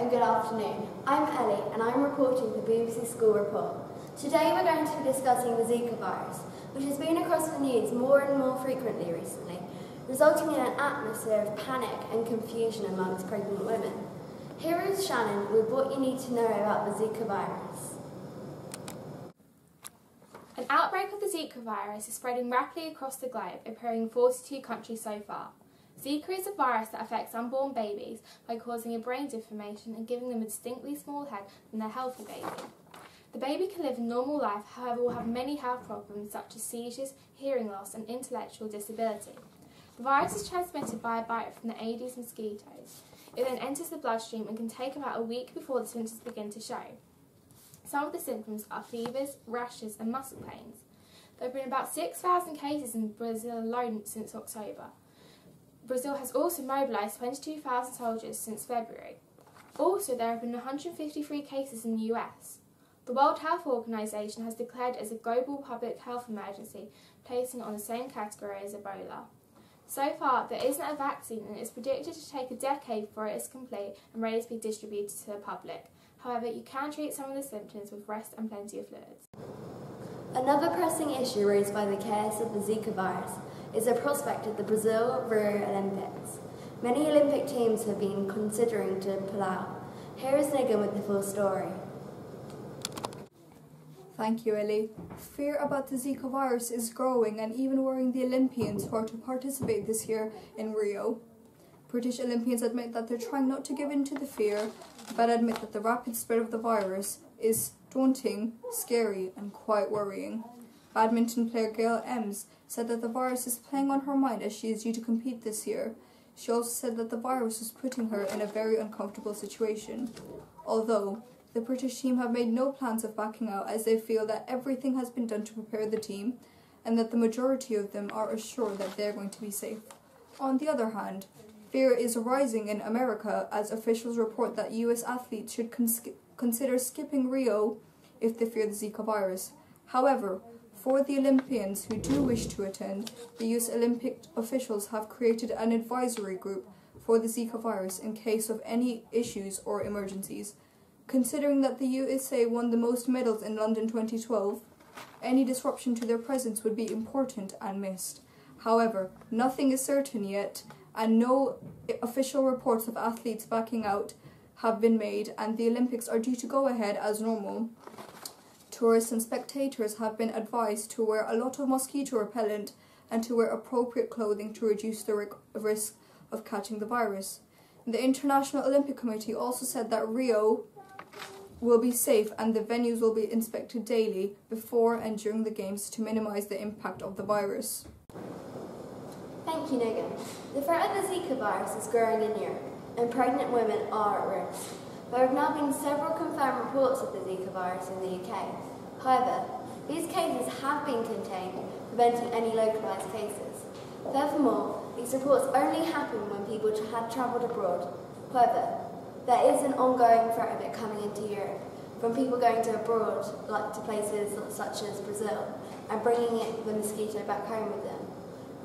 and good afternoon. I'm Ellie and I'm reporting for BBC School Report. Today we're going to be discussing the Zika virus, which has been across the news more and more frequently recently, resulting in an atmosphere of panic and confusion amongst pregnant women. Here is Shannon with what you need to know about the Zika virus. An outbreak of the Zika virus is spreading rapidly across the globe, appearing in 42 countries so far. Zika is a virus that affects unborn babies by causing a brain deformation and giving them a distinctly small head than their healthy baby. The baby can live a normal life, however will have many health problems such as seizures, hearing loss and intellectual disability. The virus is transmitted by a bite from the Aedes mosquitoes. It then enters the bloodstream and can take about a week before the symptoms begin to show. Some of the symptoms are fevers, rashes and muscle pains. There have been about 6,000 cases in Brazil alone since October. Brazil has also mobilised 22,000 soldiers since February. Also, there have been 153 cases in the US. The World Health Organization has declared it as a global public health emergency, placing it on the same category as Ebola. So far, there isn't a vaccine and it is predicted to take a decade before it is complete and ready to be distributed to the public. However, you can treat some of the symptoms with rest and plenty of fluids. Another pressing issue raised by the case of the Zika virus is the prospect of the Brazil Rio Olympics. Many Olympic teams have been considering to pull out. Here is Nigan with the full story. Thank you, Ellie. Fear about the Zika virus is growing and even worrying the Olympians who are to participate this year in Rio. British Olympians admit that they're trying not to give in to the fear, but admit that the rapid spread of the virus is daunting, scary and quite worrying. Badminton player Gail Ems said that the virus is playing on her mind as she is due to compete this year. She also said that the virus is putting her in a very uncomfortable situation. Although, the British team have made no plans of backing out as they feel that everything has been done to prepare the team and that the majority of them are assured that they are going to be safe. On the other hand, fear is rising in America as officials report that US athletes should consider skipping Rio if they fear the Zika virus. However, for the Olympians who do wish to attend, the US Olympic officials have created an advisory group for the Zika virus in case of any issues or emergencies. Considering that the USA won the most medals in London 2012, any disruption to their presence would be important and missed. However, nothing is certain yet, and no official reports of athletes backing out have been made, and the Olympics are due to go ahead as normal. Tourists and spectators have been advised to wear a lot of mosquito repellent and to wear appropriate clothing to reduce the risk of catching the virus. The International Olympic Committee also said that Rio will be safe and the venues will be inspected daily before and during the games to minimise the impact of the virus. Thank you, Nigan. The threat of the Zika virus is growing in Europe, and pregnant women are at risk. There have now been several confirmed reports of the Zika virus in the UK. However, these cases have been contained, preventing any localised cases. Furthermore, these reports only happen when people have travelled abroad. However, there is an ongoing threat of it coming into Europe, from people going to abroad, like to places such as Brazil, and bringing the mosquito back home with them.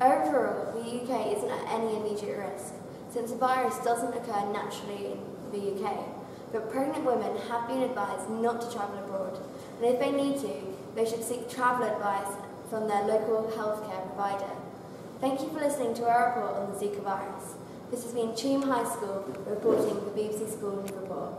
Overall, the UK isn't at any immediate risk, since the virus doesn't occur naturally in the UK, but pregnant women have been advised not to travel abroad, and if they need to, they should seek travel advice from their local healthcare provider. Thank you for listening to our report on the Zika virus. This has been Cheam High School reporting for BBC School Report.